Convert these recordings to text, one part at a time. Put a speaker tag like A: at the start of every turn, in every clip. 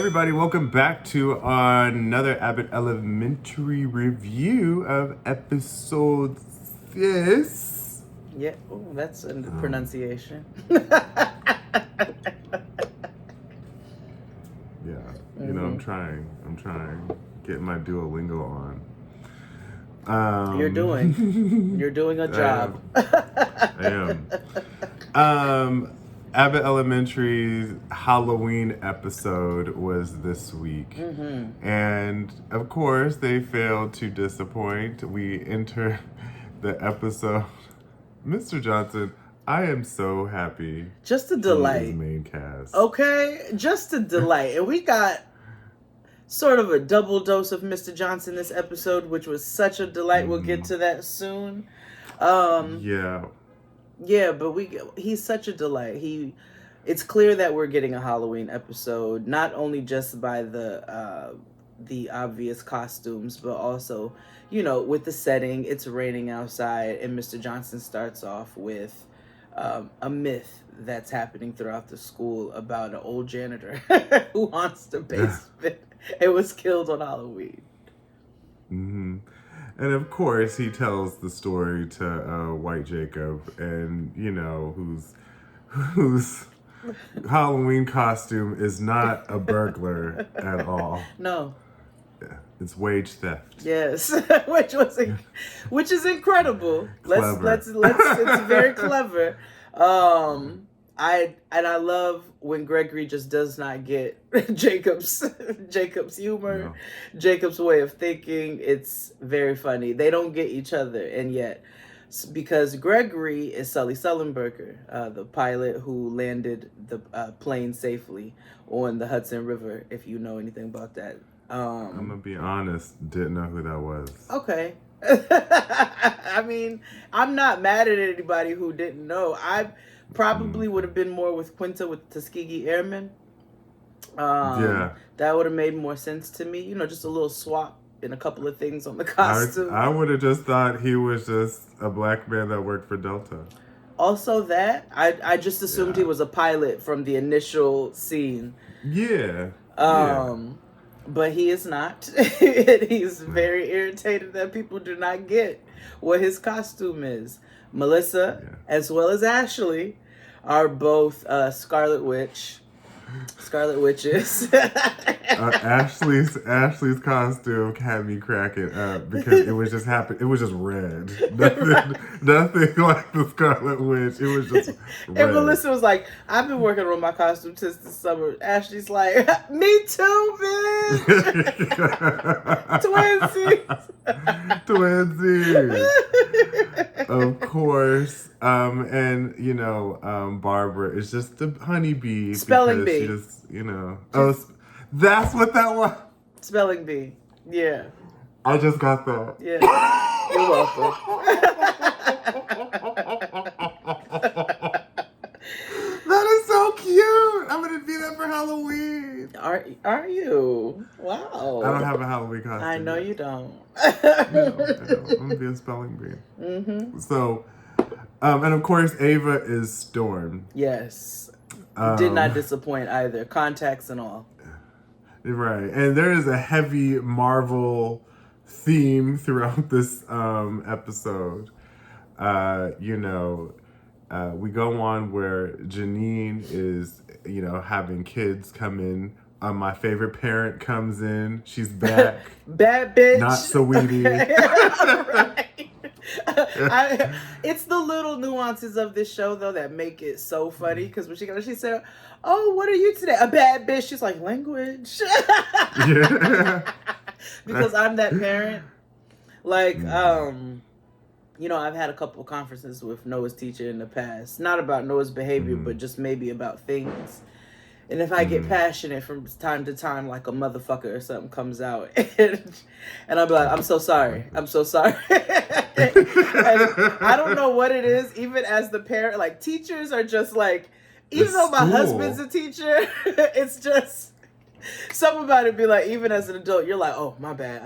A: everybody. Welcome back to another Abbott Elementary review of episode 6.
B: Yeah, oh, that's a pronunciation.
A: Yeah, you know, I'm trying. Getting my Duolingo on.
B: You're doing a job.
A: I am. Abbott Elementary's Halloween episode was this week. And of course, they failed to disappoint. We enter the episode. Mr. Johnson, I am so happy.
B: Just a delight.
A: Main cast.
B: Okay, just a delight. And we got sort of a double dose of Mr. Johnson this episode, which was such a delight. We'll get to that soon. Yeah, but he's such a delight. It's clear that we're getting a Halloween episode, not only just by the obvious costumes, but also, you know, with the setting. It's raining outside, and Mr. Johnson starts off with a myth that's happening throughout the school about an old janitor who haunts the basement and was killed on Halloween.
A: And of course, he tells the story to White Jacob, and you know whose Halloween costume is not a burglar at all. No, yeah, it's wage theft.
B: Yes, which is incredible. Let's it's very clever. I love when Gregory just does not get Jacob's humor, no. Jacob's way of thinking. It's very funny. They don't get each other, and yet because Gregory is Sully Sullenberger, the pilot who landed the plane safely on the Hudson River. If you know anything about that,
A: I'm gonna be honest, didn't know who that was.
B: Okay. I mean, I'm not mad at anybody who didn't know. I probably would have been more with Quinta with Tuskegee Airmen. That would have made more sense to me. You know, just a little swap in a couple of things on the costume.
A: I would have just thought he was just a black man that worked for Delta.
B: Also that, I just assumed he was a pilot from the initial scene.
A: Yeah.
B: But he is not. He's very irritated that people do not get what his costume is. Melissa, as well as Ashley, are both Scarlet Witches.
A: Ashley's costume had me cracking up because it was just red. Nothing like the Scarlet Witch. It was just red.
B: And Melissa was like, "I've been working on my costume since the summer." Ashley's like, "Me too, bitch." Twinsies.
A: Of course. And you know, Barbara is just a honeybee.
B: Spelling bee.
A: She just, you know. That's what that was.
B: Spelling bee. Yeah.
A: I just got that.
B: Yeah. You're welcome.
A: That is so cute. I'm gonna be that for Halloween.
B: Are you? Wow.
A: I don't have a Halloween costume.
B: I know you don't.
A: I know. I'm gonna be a spelling bee. So, and of course, Ava is Storm.
B: Yes. Did not disappoint either. Contacts and all.
A: Right. And there is a heavy Marvel theme throughout this episode. You know, we go on where Janine is, you know, having kids come in. My favorite parent comes in. She's back.
B: Bad bitch.
A: Not Saweetie.
B: Right. It's the little nuances of this show, though, that make it so funny. Because when she said, "Oh, what are you today? A bad bitch." She's like, "Language." Because I'm that parent. Like, you know, I've had a couple of conferences with Noah's teacher in the past. Not about Noah's behavior, but just maybe about things. And if I get passionate from time to time, like a motherfucker or something comes out, and I'll be like, "I'm so sorry. I'm so sorry." And I don't know what it is, even as the parent. Like, teachers are just like, even though my husband's a teacher, it's just, something about it be like, even as an adult, you're like, "Oh, my bad.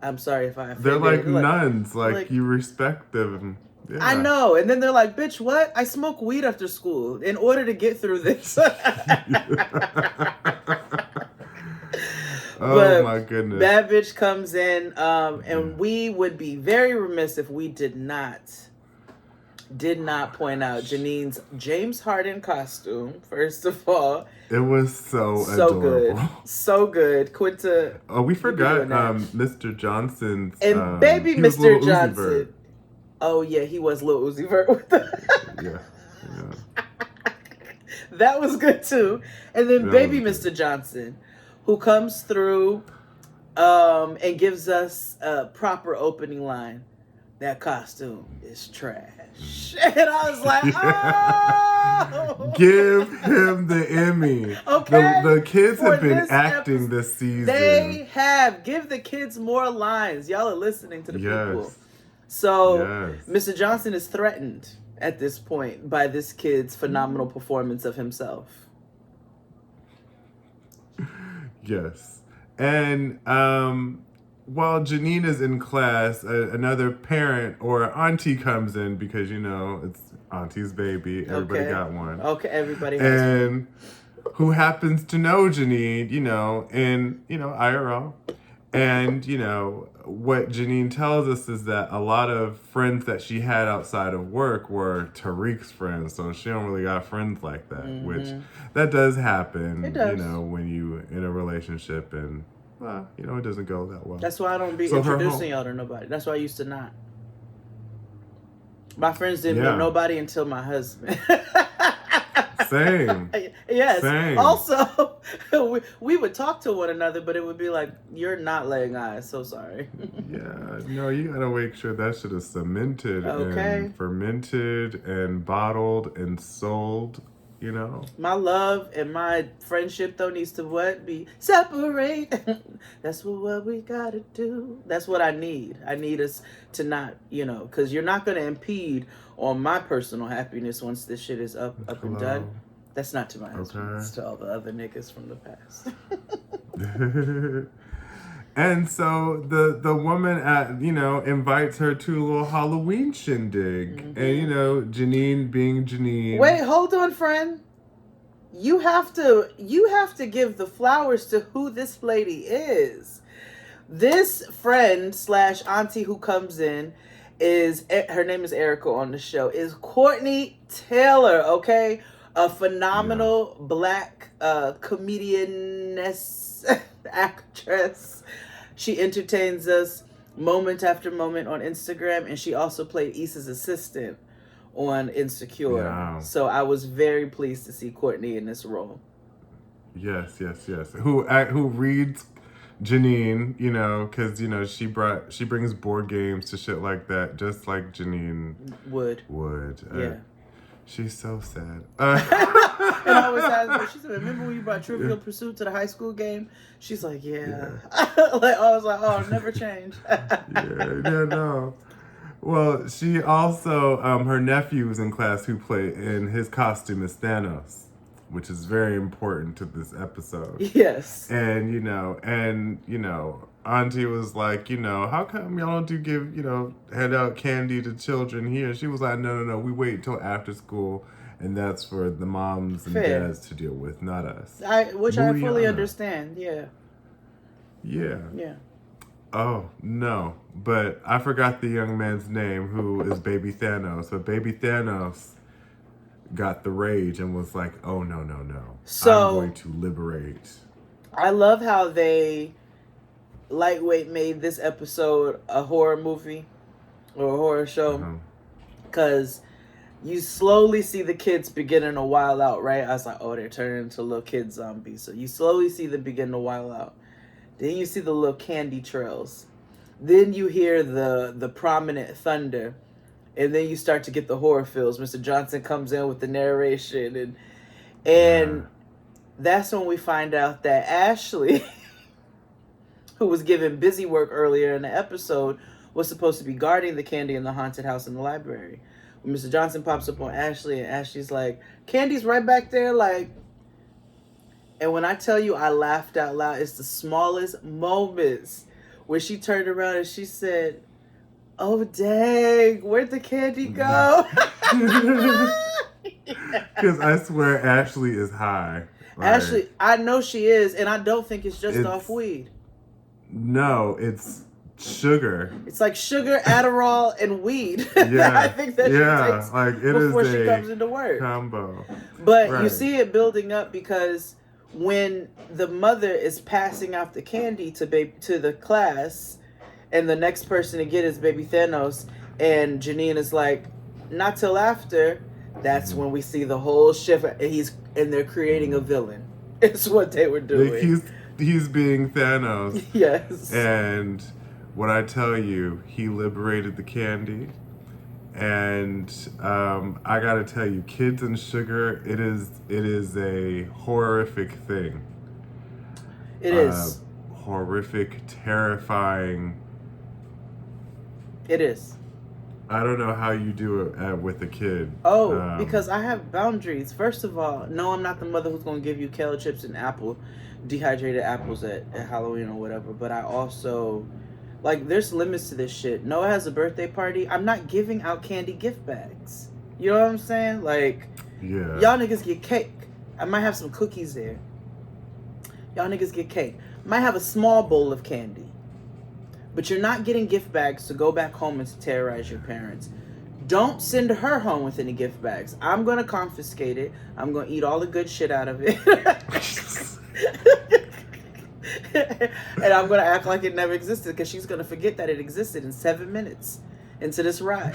B: I'm sorry if I offended."
A: They're like nuns. Like, you respect them. Yeah.
B: I know. And then they're like, "Bitch, what? I smoke weed after school in order to get through this."
A: Oh my goodness.
B: Bad bitch comes in, and we would be very remiss if we did not point out Janine's James Harden costume. First of all,
A: it was so adorable.
B: So good. Quinta.
A: Oh, we forgot Mr. Johnson's
B: and baby Mr. Johnson. Oh yeah, he was Lil Uzi Vert with
A: yeah.
B: That was good too. And then baby Mr. Johnson, who comes through and gives us a proper opening line. That costume is trash. And I was like, oh!
A: Give him the Emmy.
B: Okay.
A: The kids have been acting this season.
B: They have. Give the kids more lines. Y'all are listening to the people. So Mr. Johnson is threatened at this point by this kid's phenomenal performance of himself.
A: Yes. And while Janine is in class, another parent or auntie comes in because, it's auntie's baby. Everybody got one.
B: Okay, everybody has one.
A: And who happens to know Janine, in, IRL. And, what Janine tells us is that a lot of friends that she had outside of work were Tariq's friends. So she don't really got friends like that, which that does happen,
B: it does.
A: When you in a relationship and, it doesn't go that well.
B: That's why I don't be introducing y'all to nobody. That's why I used to not. My friends didn't know nobody until my husband.
A: Same.
B: Yes.
A: Same.
B: Also, we would talk to one another, but it would be like, you're not laying eyes. So sorry.
A: Yeah. No, you gotta make sure that shit is cemented and fermented and bottled and sold.
B: My love and my friendship though needs to be separate. That's what we gotta do. That's what I need. I need us to not, because you're not gonna impede on my personal happiness once this shit is up and done. That's not to my husband. It's to all the other niggas from the past.
A: And so the woman invites her to a little Halloween shindig. And Janine being Janine.
B: Wait, hold on, friend. You have to give the flowers to who this lady is. This friend / auntie who comes in her name is Erica on the show, is Courtney Taylor, okay? A phenomenal black comedian-ness actress. She entertains us moment after moment on Instagram, and she also played Issa's assistant on Insecure. Yeah. So I was very pleased to see Courtney in this role.
A: Yes. Who reads Janine, because she brings board games to shit like that, just like Janine would.
B: Yeah.
A: She's so sad.
B: And I always ask her, she said, remember when you brought Trivial Pursuit to the high school game? She's like, yeah. Like, I was like, oh, never change.
A: No. Well, she also, her nephew was in class who played, and his costume is Thanos, which is very important to this episode.
B: Yes.
A: And, Auntie was like, how come y'all don't give, hand out candy to children here? She was like, no, we wait until after school, and that's for the moms and dads to deal with, not us.
B: Which I fully understand, yeah.
A: Yeah. Oh, no. But I forgot the young man's name who is Baby Thanos. But Baby Thanos got the rage and was like, oh, no.
B: So,
A: I'm going to liberate.
B: I love how they lightweight made this episode a horror movie or a horror show. Because you slowly see the kids beginning to wild out, right? I was like, oh, they're turning into little kid zombies. So you slowly see them begin to wild out. Then you see the little candy trails. Then you hear the prominent thunder. And then you start to get the horror feels. Mr. Johnson comes in with the narration. And that's when we find out that Ashley, who was given busy work earlier in the episode, was supposed to be guarding the candy in the haunted house in the library. When Mr. Johnson pops up on Ashley, and Ashley's like, Candy's right back there, like... And when I tell you I laughed out loud, it's the smallest moments where she turned around and she said, oh, dang, where'd the candy go?
A: Because I swear Ashley is high.
B: Ashley, I know she is, and I don't think it's off weed.
A: No, it's sugar.
B: It's like sugar, Adderall, and weed.
A: Yeah,
B: I think that she takes
A: like it
B: before
A: is
B: she
A: a
B: comes into work.
A: combo.
B: But
A: Right.
B: you see it building up because when the mother is passing out the candy to the class, and the next person to get is baby Thanos, and Janine is like, not till after. That's when we see the whole shift, and they're creating a villain. It's what they were doing.
A: He's being Thanos.
B: Yes.
A: And what I tell you, he liberated the candy. And I gotta tell you, kids and sugar, it is a horrific thing.
B: It is.
A: Horrific, terrifying.
B: It is.
A: I don't know how you do it with a kid.
B: Oh, because I have boundaries. First of all, no, I'm not the mother who's going to give you kale chips and dehydrated apples at Halloween or whatever. But I also, like, there's limits to this shit. Noah has a birthday party. I'm not giving out candy gift bags. You know what I'm saying? Like,
A: yeah.
B: Y'all niggas get cake. I might have some cookies there. Y'all niggas get cake. Might have a small bowl of candy. But you're not getting gift bags to go back home and to terrorize your parents. Don't send her home with any gift bags. I'm going to confiscate it. I'm going to eat all the good shit out of it. And I'm going to act like it never existed because she's going to forget that it existed in 7 minutes into this ride.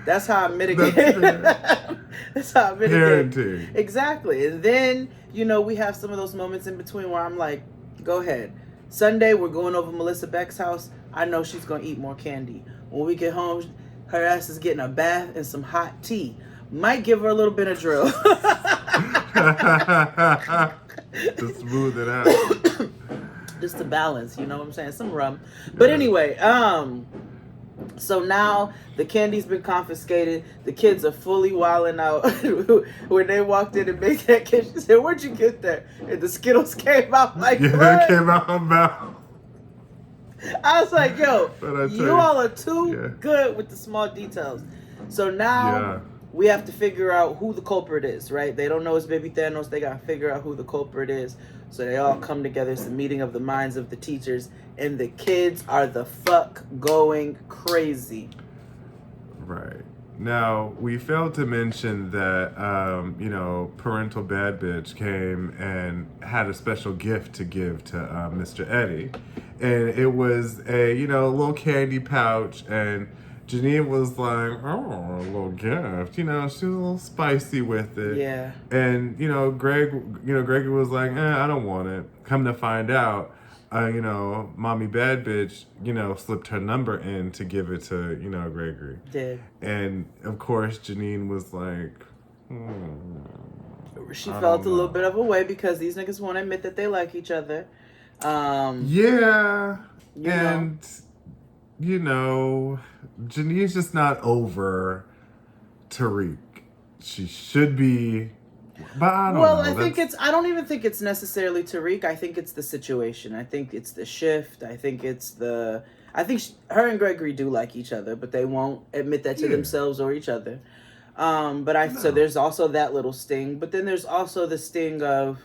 B: That's how I mitigate. That's how I mitigate.
A: Parenting.
B: Exactly. And then, we have some of those moments in between where I'm like, go ahead. Sunday, we're going over Melissa Beck's house. I know she's going to eat more candy. When we get home, her ass is getting a bath and some hot tea. Might give her a little bit of drill.
A: To smooth it out.
B: Just to balance, you know what I'm saying? Some rum. But anyway, so now the candy's been confiscated. The kids are fully wilding out. When they walked in and made that kid, she said, "Where'd you get that?" And the Skittles came out like,
A: it came out my mouth.
B: I was like, yo, you all are too good with the small details. So now we have to figure out who the culprit is, right? They don't know it's baby Thanos. They got to figure out who the culprit is. So they all come together. It's the meeting of the minds of the teachers. And the kids are the fuck going crazy.
A: Right. Now, we failed to mention that, parental bad bitch came and had a special gift to give to Mr. Eddie. And it was a, little candy pouch. And Janine was like, oh, a little gift. She was a little spicy with it.
B: Yeah.
A: And, Gregory was like, I don't want it. Come to find out, mommy bad bitch, slipped her number in to give it to, Gregory.
B: Did.
A: And of course, Janine was like,
B: She felt a little bit of a way because these niggas won't admit that they like each other.
A: Yeah. Janine's just not over Tariq. She should be. But I don't know.
B: I don't even think it's necessarily Tariq. I think it's the situation. I think it's the shift. I think her and Gregory do like each other, but they won't admit that to themselves or each other. So there's also that little sting, but then there's also the sting of,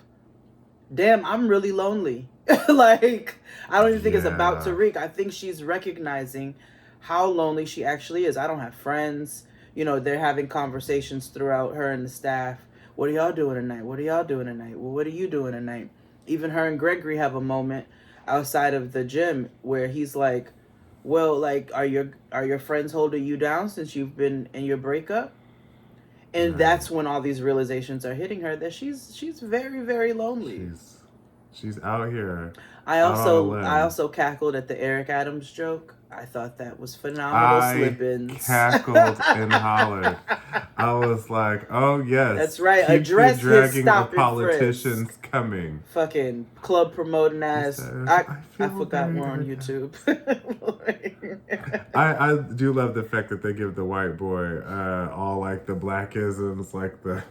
B: damn, I'm really lonely. Like, I don't even think it's about Tariq. I think she's recognizing how lonely she actually is. I don't have friends. They're having conversations throughout her and the staff. What are y'all doing tonight? What are y'all doing tonight? Well, what are you doing tonight? Even her and Gregory have a moment outside of the gym where he's like, well, like, are your friends holding you down since you've been in your breakup? And that's when all these realizations are hitting her that she's very, very lonely.
A: She's out here.
B: I also cackled at the Eric Adams joke. I thought that was phenomenal. Slip-ins.
A: Cackled and hollered. I was like, "Oh yes,
B: that's right."
A: Keep
B: Address
A: dragging
B: his stopping
A: the politicians
B: friends.
A: Coming.
B: Fucking club promoting ass. I forgot we're on YouTube.
A: I do love the fact that they give the white boy all like the blackisms, like the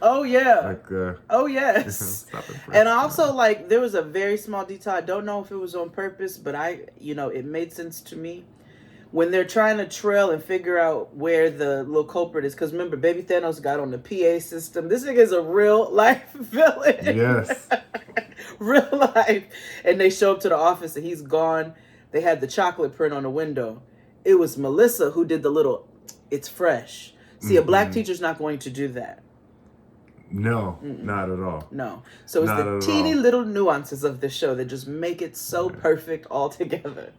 B: yes. And also like there was a very small detail. I don't know if it was on purpose, but it made sense to me. When they're trying to trail and figure out where the little culprit is, because remember, baby Thanos got on the PA system. This nigga is a real life villain.
A: Yes.
B: Real life. And they show up to the office and he's gone. They had the chocolate print on the window. It was Melissa who did the little, it's fresh. See, a black teacher's not going to do that.
A: No, not at all.
B: No. So it's
A: Not
B: the
A: at
B: teeny
A: all.
B: little nuances of the show that just make it so perfect all together.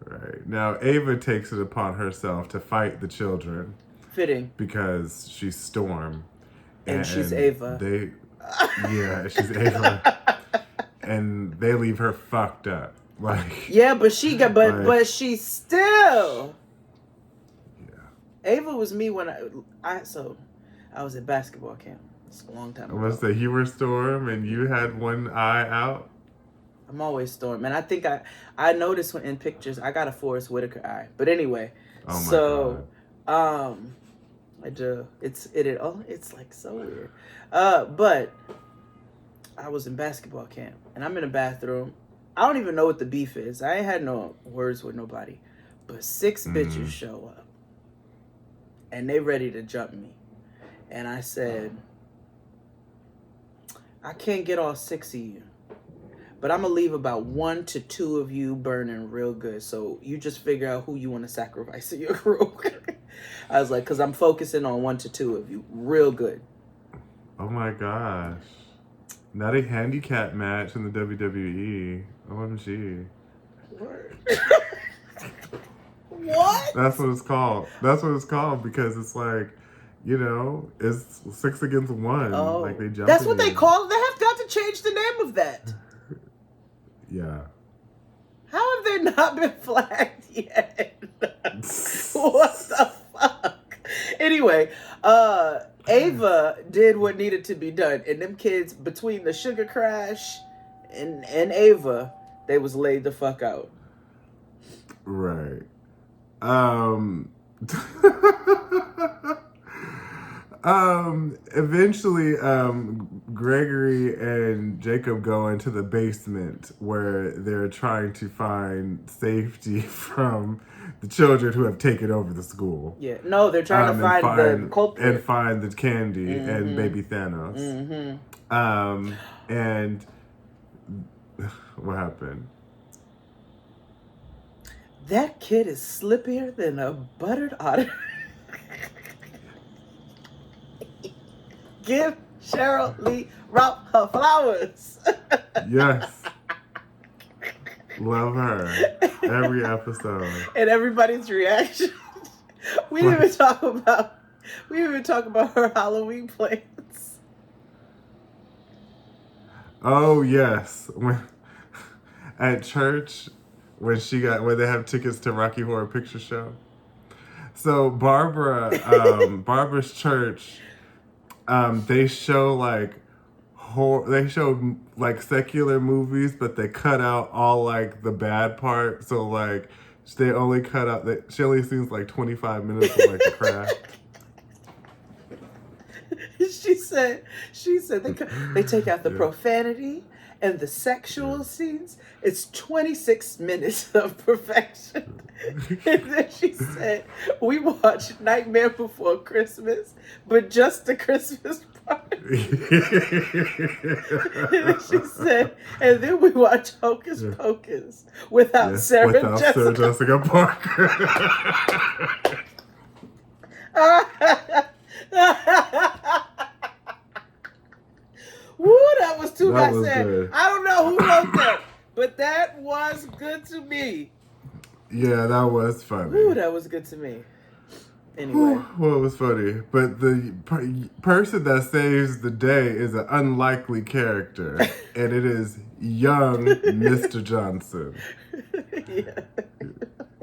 A: Right. Now, Ava takes it upon herself to fight the children.
B: Fitting.
A: Because she's Storm.
B: And she's Ava.
A: She's Ava. And they leave her fucked up. Like,
B: yeah, but but she's still.
A: Yeah.
B: Ava was me when I was at basketball camp. It's a long time ago.
A: Was that you were Storm and you had one eye out?
B: I'm always Storm, and I think I noticed when in pictures I got a Forrest Whitaker eye. But anyway, God. I do. It's like so weird. But I was in basketball camp, and I'm in a bathroom. I don't even know what the beef is. I ain't had no words with nobody, but 6 bitches show up, and they ready to jump me, and I said, I can't get all 6 of you. But I'm going to leave about 1 to 2 of you burning real good. So you just figure out who you want to sacrifice in your group. I was like, because I'm focusing on 1 to 2 of you real good.
A: Oh my gosh. Not a handicap match in the WWE. OMG.
B: What?
A: That's what it's called. That's what it's called because it's like, you know, it's 6 against 1.
B: Oh,
A: like they jump.
B: That's what they call it. They have got to change the name of that.
A: Yeah.
B: How have they not been flagged yet? What the fuck? Anyway, Ava did what needed to be done. And them kids, between the Sugar Crash and Ava, they was laid the fuck out.
A: Right. Eventually, Gregory and Jacob go into the basement where they're trying to find safety from the children who have taken over the school.
B: Yeah, no, they're trying to find the culprit.
A: And find the candy and baby Thanos. And what happened?
B: That kid is slippier than a buttered otter. Give Cheryl Lee Ralph her flowers.
A: Yes. Love her. Every episode.
B: And everybody's reaction. We didn't even talk about her Halloween plans.
A: Oh yes. At church when they have tickets to Rocky Horror Picture Show. So Barbara's church, they show like secular movies, but they cut out all like the bad part. So like they only cut out that she only sees like 25 minutes of like the craft.
B: She said they take out the profanity and the sexual scenes. It's 26 minutes of perfection. And then she said, we watched Nightmare Before Christmas, but just the Christmas part. And then she said, and then we watch Hocus Pocus without Sarah Jessica
A: Parker.
B: Woo, that was too much.
A: Good.
B: I don't know who wrote that, but that was good to me.
A: Yeah, that was funny.
B: Woo, that was good to me. Anyway.
A: Well, it was funny. But the person that saves the day is an unlikely character, and it is young Mr. Johnson.
B: Yeah.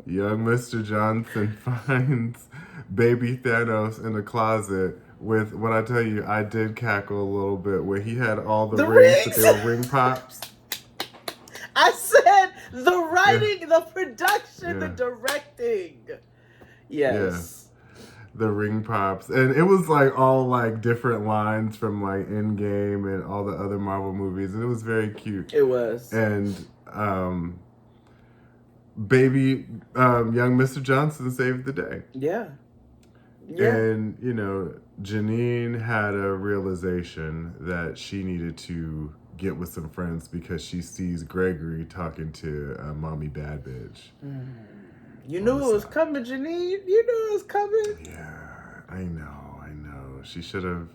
A: Young Mr. Johnson finds baby Thanos in the closet with, when I tell you, I did cackle a little bit where he had all the rings, but they were ring pops.
B: I said the writing, the production, the directing. Yes.
A: Yeah. The ring pops. And it was like all like different lines from like Endgame and all the other Marvel movies. And it was very cute.
B: It was.
A: And young Mr. Johnson saved the day.
B: Yeah. Yeah.
A: And, Janine had a realization that she needed to get with some friends because she sees Gregory talking to mommy bad bitch.
B: You knew it was coming, Janine. You knew it was coming.
A: Yeah, I know. She should have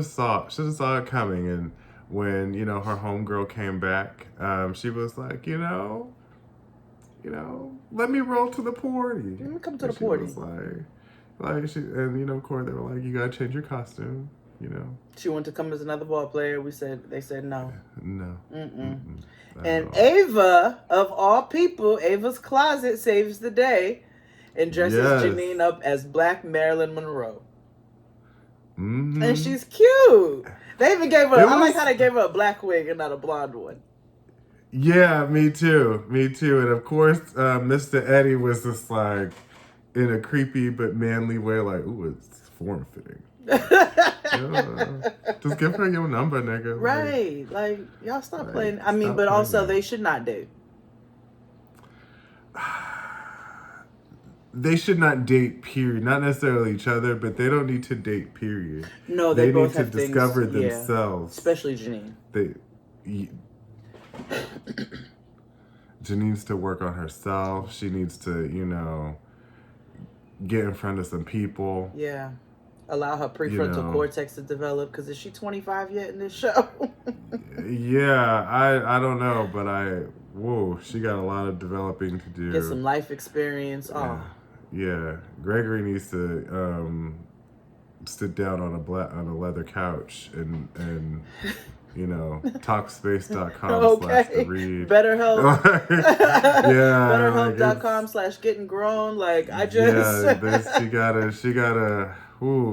A: saw it coming. And when her homegirl came back, she was like, let me roll to the party.
B: Let me come to the
A: she
B: party.
A: Was like she, and of course they were like, you gotta change your costume.
B: She wanted to come as another ball player. They said no.
A: No.
B: And Ava, of all people, Ava's closet saves the day and dresses Janine up as Black Marilyn Monroe. And she's cute. They even gave her. I like how they gave her a black wig and not a blonde one.
A: Yeah, me too. And of course, Mr. Eddie was just like in a creepy but manly way, like, ooh, it's form fitting. Just give her your number, nigga.
B: Right. Like y'all stop playing. I mean, but also they should not date.
A: They should not date, period. Not necessarily each other, but they don't need to date, period.
B: No, they both
A: need
B: have
A: to discover themselves.
B: Yeah. Especially Janine.
A: Janine needs to work on herself. She needs to, get in front of some people.
B: Yeah. Allow her prefrontal cortex to develop, because is she 25 yet in this show?
A: Yeah, I don't know, but she got a lot of developing to do.
B: Get some life experience.
A: Yeah. Yeah, Gregory needs to sit down on a leather couch and Talkspace.com/read.
B: BetterHelp.
A: Yeah.
B: BetterHelp.com/gettinggrown. Like I just.
A: Yeah,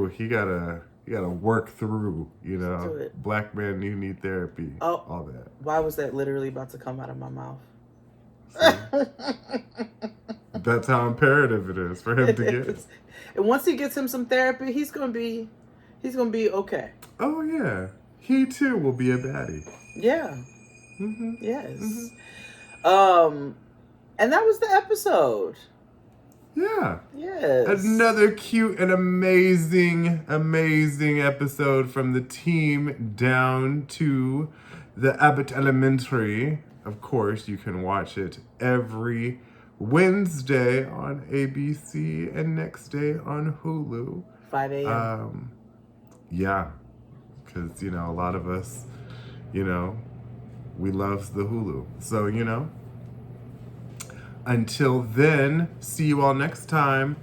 A: he gotta work through. Black man, you need therapy.
B: Oh,
A: all that.
B: Why was that literally about to come out of my mouth?
A: That's how imperative it is for him to get.
B: And once he gets him some therapy, he's gonna be okay.
A: Oh yeah, he too will be a baddie.
B: Yeah. Yes. And that was the episode.
A: Yeah.
B: Yes.
A: Another cute and amazing episode from the team down to the Abbott Elementary. Of course, you can watch it every Wednesday on ABC and next day on Hulu.
B: 5 a.m.
A: Yeah, because, a lot of us, we love the Hulu. So, until then, see you all next time.